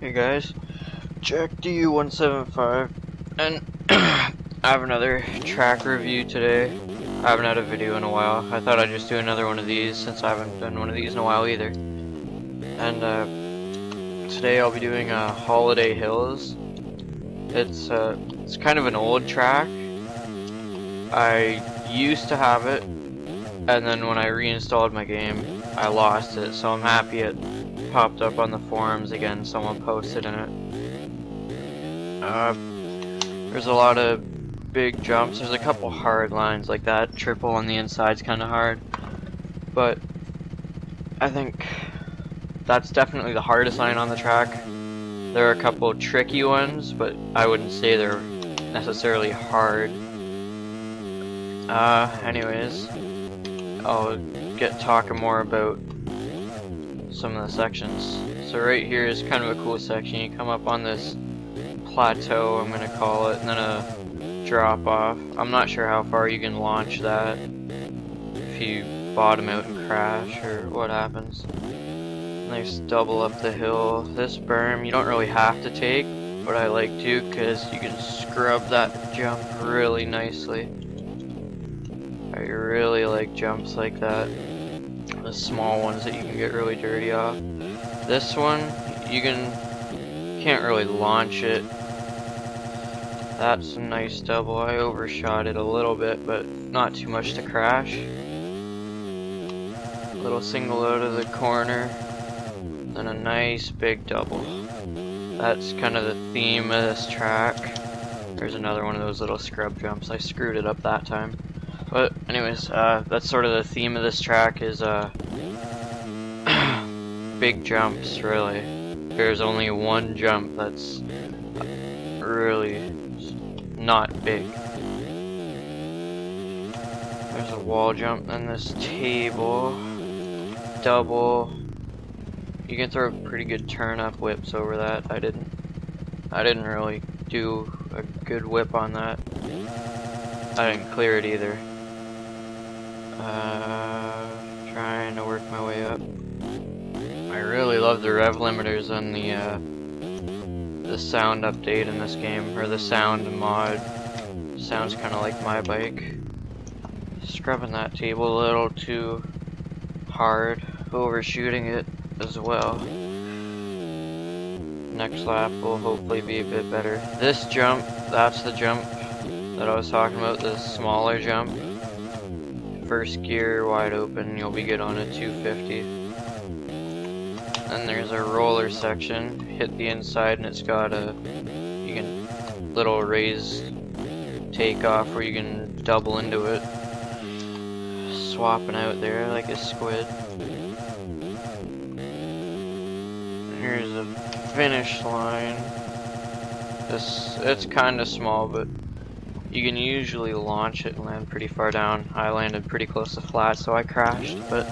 Hey guys, Jack DU175, and I have another track review today. I haven't had a video in a while. I thought I'd just do another one of these since I haven't done one of these in a while either. And today I'll be doing Holiday Hills. It's kind of an old track. I used to have it, and then when I reinstalled my game, I lost it. So I'm happy it popped up on the forums again. Someone posted in it. There's a lot of big jumps. There's a couple hard lines like that. Triple on the inside's kind of hard, but I think that's definitely the hardest line on the track. There are a couple tricky ones, but I wouldn't say they're necessarily hard. Anyways, I'll get talking more about some of the sections. So right here is kind of a cool section. You come up on this plateau, I'm gonna call it, and then a drop off. I'm not sure how far you can launch that, if you bottom out and crash or what happens. Nice double up the hill. This berm you don't really have to take, but I like to because you can scrub that jump really nicely. I really like jumps like that. The small ones that you can get really dirty off. This one, you can't really launch it. That's a nice double. I overshot it a little bit, but not too much to crash. Little single out of the corner, then a nice big double. That's kind of the theme of this track. There's another one of those little scrub jumps. I screwed it up that time. But anyways, that's sort of the theme of this track is big jumps, really. There's only one jump that's really not big. There's a wall jump, and this table, double. You can throw pretty good turn up whips over that. I didn't really do a good whip on that. I didn't clear it either. Trying to work my way up. I really love the rev limiters on the sound update in this game, or the sound mod. Sounds kind of like my bike. Scrubbing that table a little too hard, overshooting it as well. Next lap will hopefully be a bit better. This jump, that's the jump that I was talking about, the smaller jump. First gear wide open, you'll be good on a 250. Then there's a roller section. Hit the inside and it's got a little raised takeoff where you can double into it. Swapping out there like a squid. Here's a finish line. It's kind of small, but you can usually launch it and land pretty far down. I landed pretty close to flat, so I crashed, but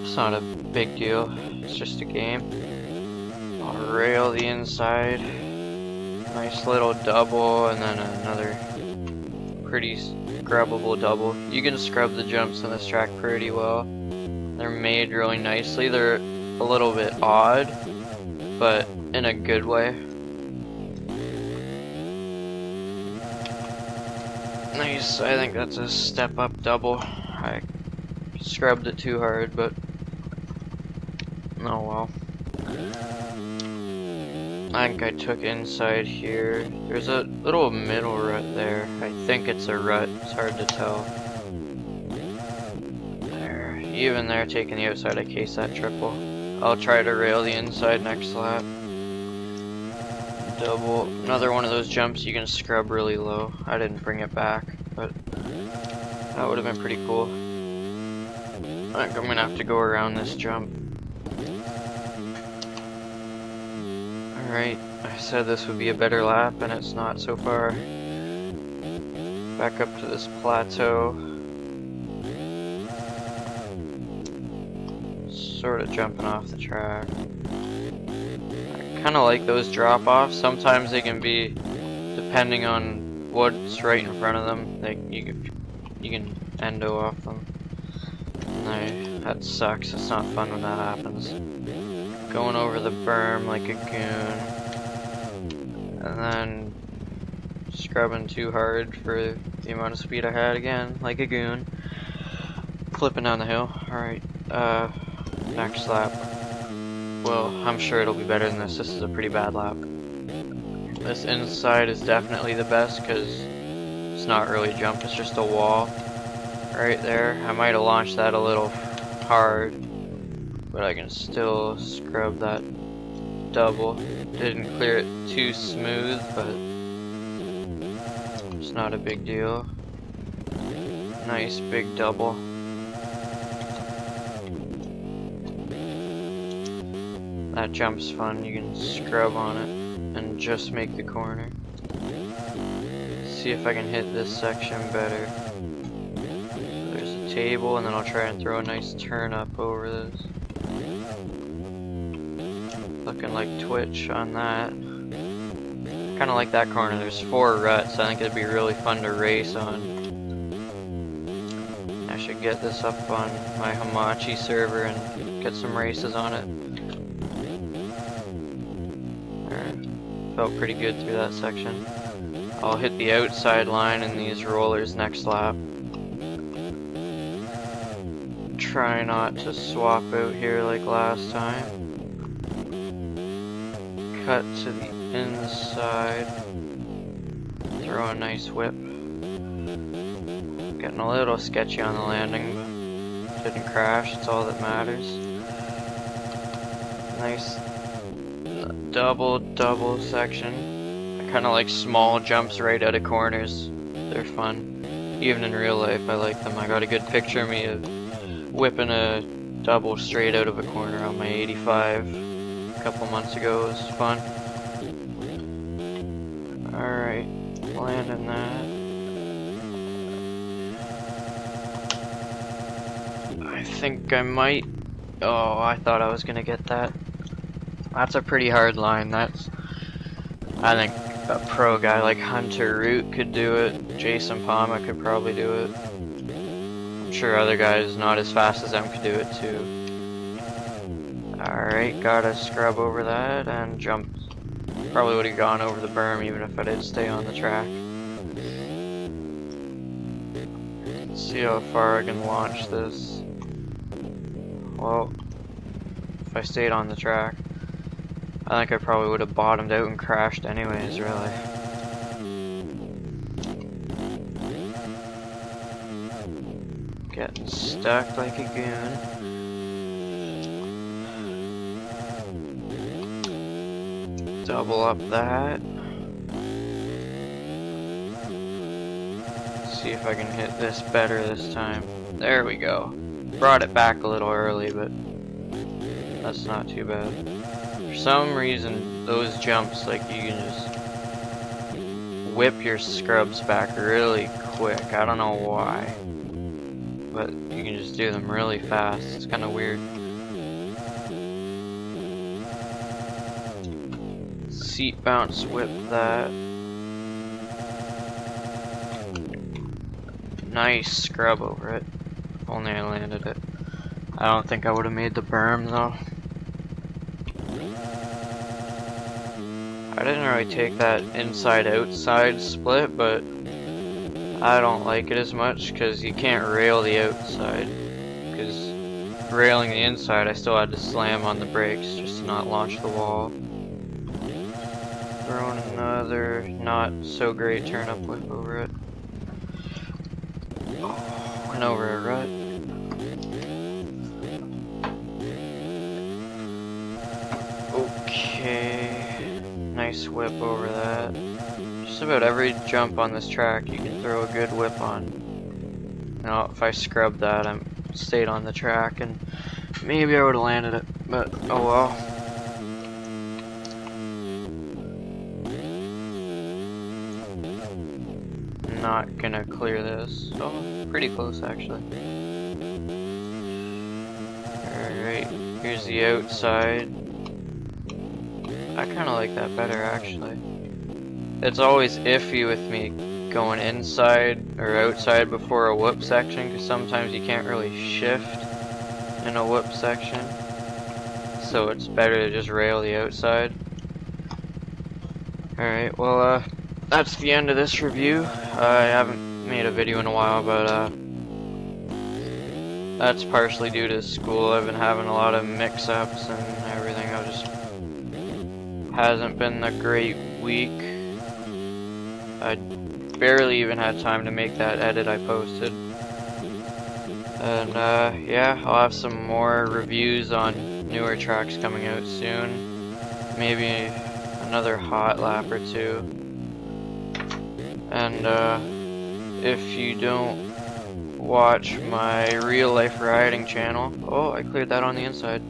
it's not a big deal. It's just a game. I'll rail the inside. Nice little double, and then another pretty scrubbable double. You can scrub the jumps on this track pretty well. They're made really nicely. They're a little bit odd, but in a good way. Nice, I think that's a step up double. I scrubbed it too hard, but oh well. I think I took inside here. There's a little middle rut there. I think it's a rut, it's hard to tell. There, even there, taking the outside, I cased that triple. I'll try to rail the inside next lap. Double, another one of those jumps you can scrub really low. I didn't bring it back, but that would have been pretty cool. I think I'm gonna have to go around this jump. Alright, I said this would be a better lap, and it's not so far. Back up to this plateau. Sort of jumping off the track. Kind of like those drop-offs. Sometimes they can be, depending on what's right in front of them, you can endo off them. And that sucks. It's not fun when that happens. going over the berm like a goon, and then scrubbing too hard for the amount of speed I had again, like a goon. Flipping down the hill. Alright, next lap. Well, I'm sure it'll be better than this. This is a pretty bad lap. This inside is definitely the best because it's not really a jump, it's just a wall right there. I might have launched that a little hard, but I can still scrub that double. Didn't clear it too smooth, but it's not a big deal. Nice big double. That jump's fun, you can scrub on it and just make the corner. See if I can hit this section better. There's a table, and then I'll try and throw a nice turn up over this. Looking like Twitch on that. Kinda like that corner, there's 4 ruts, I think it'd be really fun to race on. I should get this up on my Hamachi server and get some races on it. Felt pretty good through that section. I'll hit the outside line in these rollers next lap. Try not to swap out here like last time. Cut to the inside. Throw a nice whip. Getting a little sketchy on the landing, but didn't crash, it's all that matters. Nice double section. I kinda like small jumps right out of corners. They're fun. Even in real life I like them. I got a good picture of me of whipping a double straight out of a corner on my 85 a couple months ago. It was fun. Alright, landing that. I think I might... Oh, I thought I was gonna get that. That's a pretty hard line. That's, I think a pro guy like Hunter Root could do it. Jason Palma could probably do it. I'm sure other guys not as fast as them could do it too. Alright, gotta scrub over that and jump. Probably would have gone over the berm even if I did stay on the track. Let's see how far I can launch this. Well, if I stayed on the track, I think I probably would have bottomed out and crashed anyways, really. Getting stuck like a goon. Double up that. See if I can hit this better this time. There we go. Brought it back a little early, but that's not too bad. For some reason, those jumps, like, you can just whip your scrubs back really quick. I don't know why, but you can just do them really fast. It's kind of weird. Seat bounce whip that. Nice scrub over it. If only I landed it. I don't think I would have made the berm though. I didn't really take that inside-outside split, but I don't like it as much because you can't rail the outside. Because railing the inside, I still had to slam on the brakes just to not launch the wall. Throwing another not so great turn up whip over it. Oh, went over a rut. Okay. Nice whip over that. Just about every jump on this track you can throw a good whip on. Now if I scrubbed that, I stayed on the track and maybe I would have landed it, but oh well. Not gonna clear this. Oh, pretty close actually. Alright, here's the outside. I kind of like that better actually. It's always iffy with me going inside or outside before a whoop section because sometimes you can't really shift in a whoop section. so it's better to just rail the outside. Alright, well, that's the end of this review. I haven't made a video in a while, but that's partially due to school. I've been having a lot of mix-ups and everything. Hasn't been a great week. I barely even had time to make that edit I posted. And yeah, I'll have some more reviews on newer tracks coming out soon. Maybe another hot lap or two. And if you don't watch my real life riding channel, oh, I cleared that on the inside.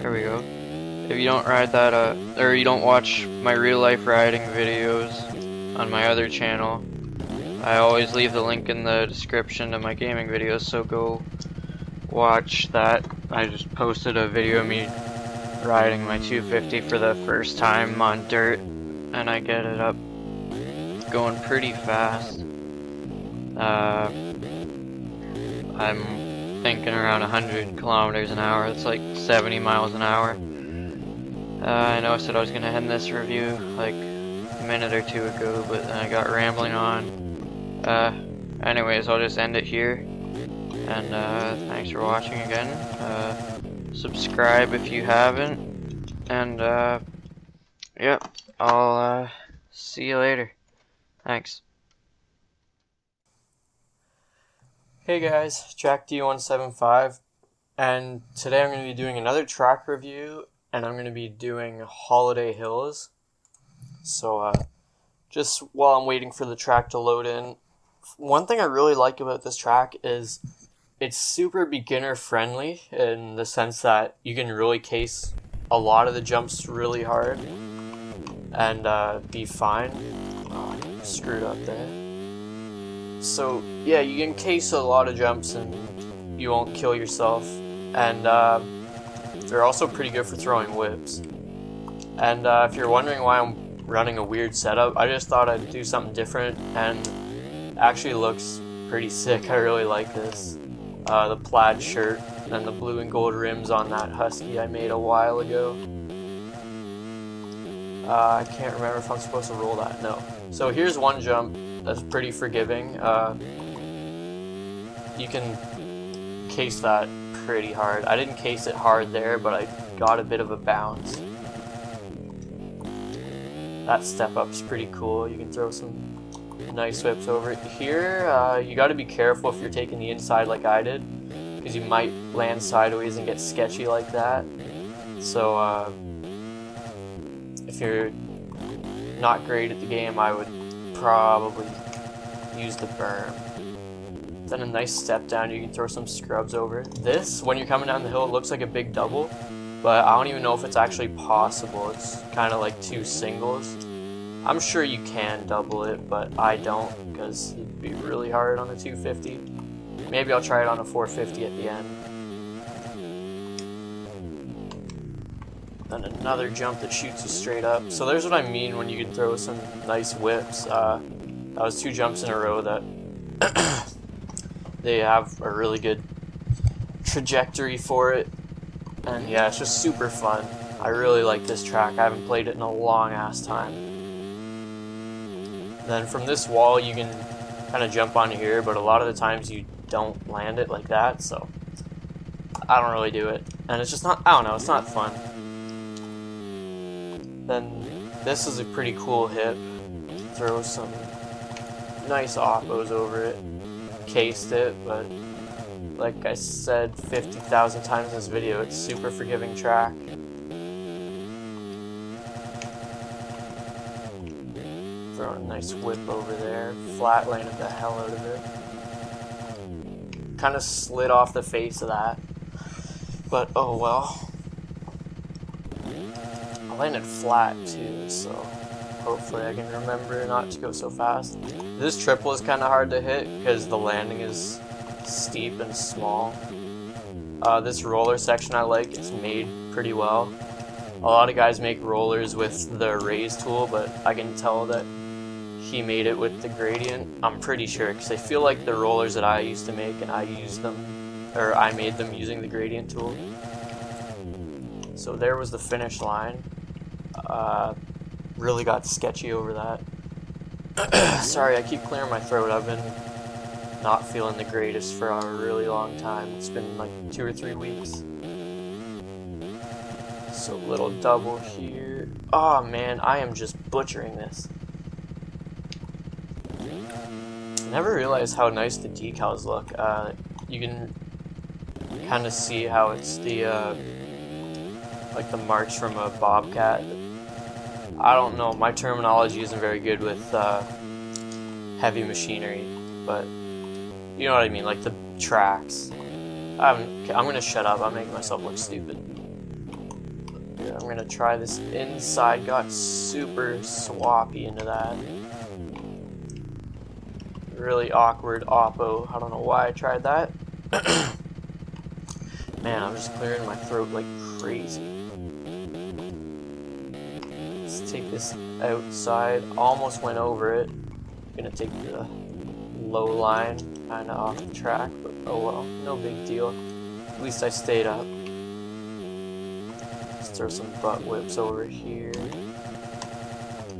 There we go. If you don't ride that, or you don't watch my real life riding videos on my other channel, I always leave the link in the description to my gaming videos, so go watch that. I just posted a video of me riding my 250 for the first time on dirt, and I get it up going pretty fast. I'm thinking around 100 kilometers an hour. It's like 70 miles an hour. I know I said I was going to end this review like a minute or two ago, but then I got rambling on. Anyways, I'll just end it here. And thanks for watching again. Subscribe if you haven't. And yep, I'll see you later. Thanks. Hey guys, Jack D175, and today I'm going to be doing another track review, and I'm going to be doing Holiday Hills. So just while I'm waiting for the track to load in, one thing I really like about this track is it's super beginner friendly in the sense that you can really case a lot of the jumps really hard and be fine. Oh, I screwed up there. So yeah, you can case a lot of jumps and you won't kill yourself, and they're also pretty good for throwing whips. And if you're wondering why I'm running a weird setup, I just thought I'd do something different, and it actually looks pretty sick. I really like this. The plaid shirt and the blue and gold rims on that Husky I made a while ago. I can't remember if I'm supposed to roll that. No. So here's one jump that's pretty forgiving. You can case that pretty hard. I didn't case it hard there, but I got a bit of a bounce. That step up's pretty cool. You can throw some nice whips over it. Here, you got to be careful if you're taking the inside like I did, because you might land sideways and get sketchy like that. So if you're not great at the game, I would probably use the berm. Then a nice step down, you can throw some scrubs over it. This, when you're coming down the hill, it looks like a big double, but I don't even know if it's actually possible. It's kind of like two singles. I'm sure you can double it, but I don't, because it'd be really hard on a 250. Maybe I'll try it on a 450 at the end. Then another jump that shoots you straight up. So there's what I mean when you can throw some nice whips. That was two jumps in a row that they have a really good trajectory for it. And yeah, it's just super fun. I really like this track. I haven't played it in a long ass time. Then from this wall you can kind of jump onto here, but a lot of the times you don't land it like that, so I don't really do it. And it's just not, I don't know, it's not fun. Then this is a pretty cool hip. Throw some nice oppos over it. Cased it, but like I said 50,000 times in this video, it's super forgiving track. Throw a nice whip over there. Flat landed the hell out of it. Kind of slid off the face of that, but oh well. I landed flat too, so hopefully I can remember not to go so fast. This triple is kind of hard to hit because the landing is steep and small. This roller section I like, it's made pretty well. A lot of guys make rollers with the raise tool, but I can tell that he made it with the gradient. I'm pretty sure, because I feel like the rollers that I used to make, and I used them, or I made them using the gradient tool. So there was the finish line. Really got sketchy over that. Sorry, I keep clearing my throat. I've been not feeling the greatest for a really long time. It's been like 2 or 3 weeks. So little double here. Oh man, I am just butchering this. Never realized how nice the decals look. You can kind of see how it's the like the march from a bobcat. I don't know, my terminology isn't very good with heavy machinery, but you know what I mean, like the tracks. I'm gonna shut up, I'm making myself look stupid. Here, I'm gonna try this inside, got super swappy into that. Really awkward oppo, I don't know why I tried that. Man, I'm just clearing my throat like crazy. Let's take this outside, almost went over it. Gonna take the low line kinda off the track, but oh well, no big deal. At least I stayed up. Let's throw some butt whips over here.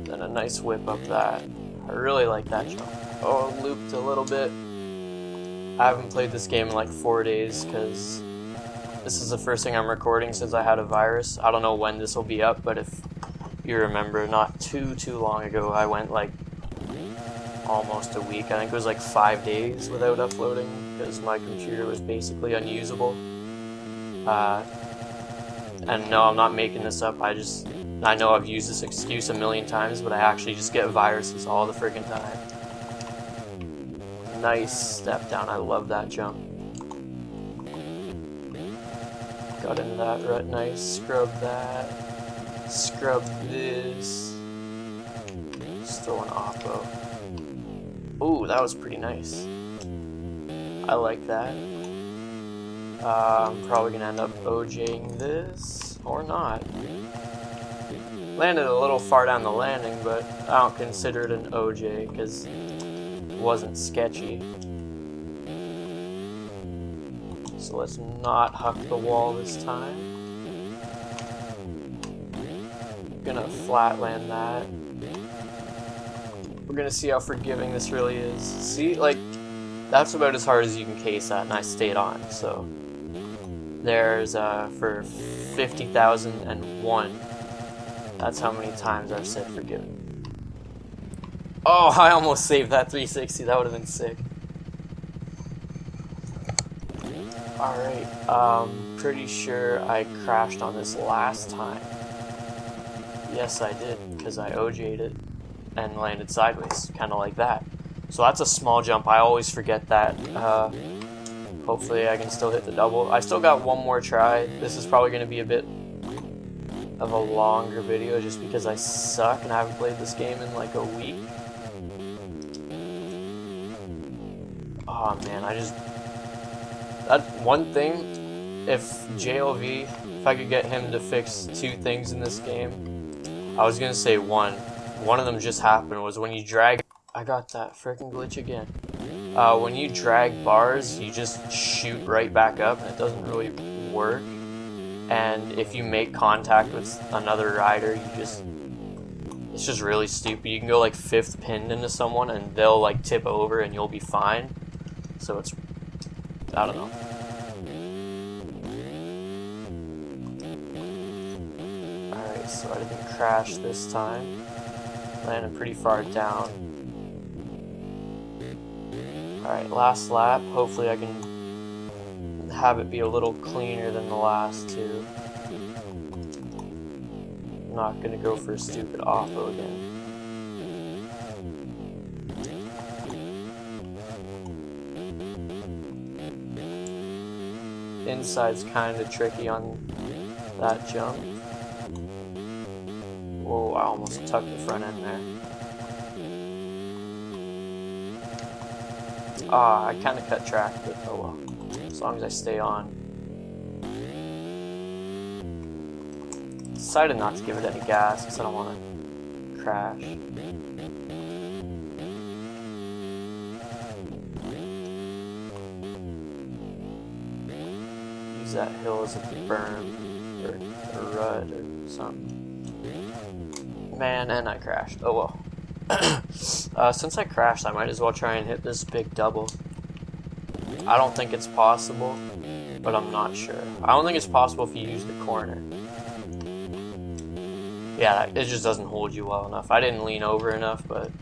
Then a nice whip up that. I really like that jump. Oh, looped a little bit. I haven't played this game in like 4 days because this is the first thing I'm recording since I had a virus. I don't know when this will be up, but if you remember, not too long ago, I went like almost a week. I think it was like 5 days without uploading because my computer was basically unusable. And no, I'm not making this up. I know I've used this excuse a million times, but I actually just get viruses all the friggin' time. Nice step down. I love that jump. Got into that rut nice. Scrub that. Scrub this. Just throw an oppo. Ooh, that was pretty nice. I like that. I'm probably gonna end up OJing this or not. Landed a little far down the landing, but I don't consider it an OJ because it wasn't sketchy. So let's not huck the wall this time. Gonna flat land that. We're gonna see how forgiving this really is. See, like, that's about as hard as you can case that, and I stayed on, so. There's, for 50,001, that's how many times I've said forgiven. Oh, I almost saved that 360, that would have been sick. Alright, pretty sure I crashed on this last time. Yes, I did, because I OJ'd it and landed sideways, kind of like that. So that's a small jump, I always forget that. Hopefully I can still hit the double. I still got one more try. This is probably going to be a bit of a longer video just because I suck and I haven't played this game in like a week. Oh man, that one thing, if JLV, if I could get him to fix 2 things in this game, I was going to say one. One of them just happened, was when you drag, I got that freaking glitch again. When you drag bars, you just shoot right back up, and it doesn't really work. And if you make contact with another rider, it's just really stupid. You can go like 5th pinned into someone, and they'll like tip over, and you'll be fine. So it's, I don't know. Alright, so I didn't crash this time. Landed pretty far down. Alright, last lap. Hopefully I can have it be a little cleaner than the last 2. I'm not gonna go for a stupid oppo again. Inside's kinda tricky on that jump. Whoa, I almost tucked the front end there. Ah, I kinda cut track, but oh well. As long as I stay on. Decided not to give it any gas because I don't want to crash. Use that hill as a berm. or a rut or something. Man, and I crashed. Oh well. Since I crashed, I might as well try and hit this big double. I don't think it's possible, but I'm not sure. I don't think it's possible if you use the corner. Yeah, it just doesn't hold you well enough. I didn't lean over enough, but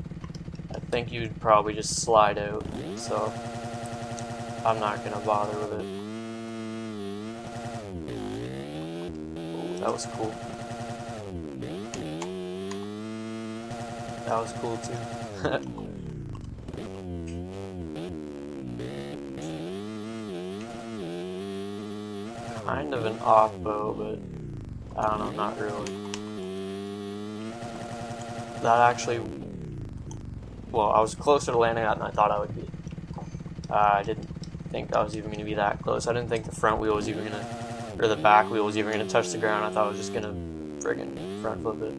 I think you'd probably just slide out, so I'm not gonna bother with it. Ooh, that was cool. That was cool too. Kind of an off-bow, but I don't know, not really. That actually, well, I was closer to landing that than I thought I would be. I didn't think I was even going to be that close. I didn't think the front wheel was even going to, or the back wheel was even going to touch the ground. I thought I was just going to friggin' front flip it.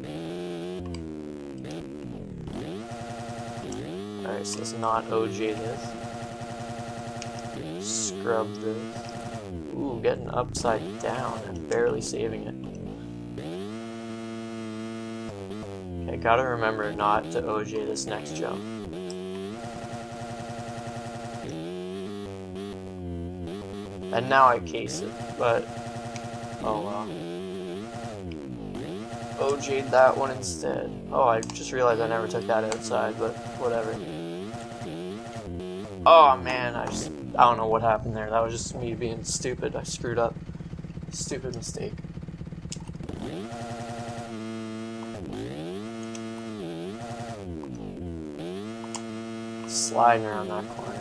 Alright, so let's not OJ this. Scrub this. Ooh, getting upside down and barely saving it. Okay, gotta remember not to OJ this next jump. And now I case it, but oh well. OJ'd that one instead. Oh, I just realized I never took that outside, but whatever. Oh man, I don't know what happened there. That was just me being stupid. I screwed up. Stupid mistake. Sliding around that corner.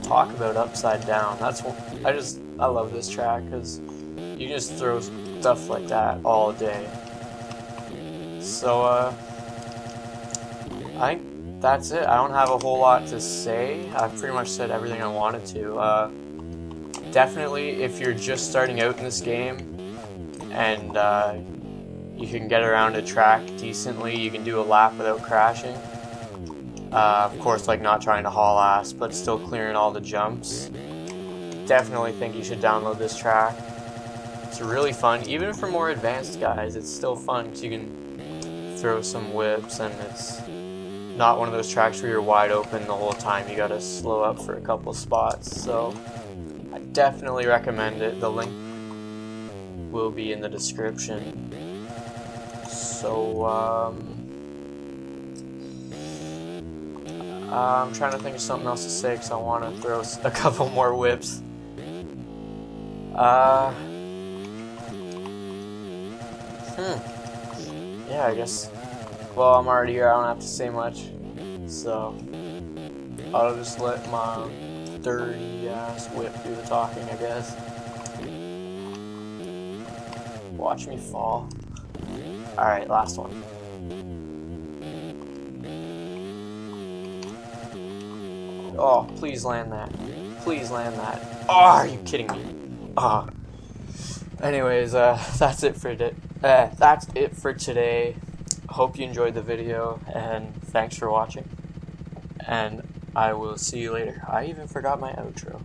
Talk about upside down. That's what I love this track because you just throw stuff like that all day. So I think that's it. I don't have a whole lot to say. I've pretty much said everything I wanted to. Definitely, if you're just starting out in this game and you can get around a track decently, you can do a lap without crashing. Of course, like not trying to haul ass, but still clearing all the jumps. Definitely think you should download this track. It's really fun. Even for more advanced guys, it's still fun because you can throw some whips, and it's not one of those tracks where you're wide open the whole time. You gotta slow up for a couple spots. So I definitely recommend it. The link will be in the description. So I'm trying to think of something else to say because I want to throw a couple more whips. Yeah, I guess. Well, I'm already here. I don't have to say much. So I'll just let my dirty ass whip do the talking, I guess. Watch me fall. Alright, last one. Oh, please land that. Please land that. Oh, are you kidding me? Oh. Anyways, that's it for today. Hope you enjoyed the video, and thanks for watching. And I will see you later. I even forgot my outro.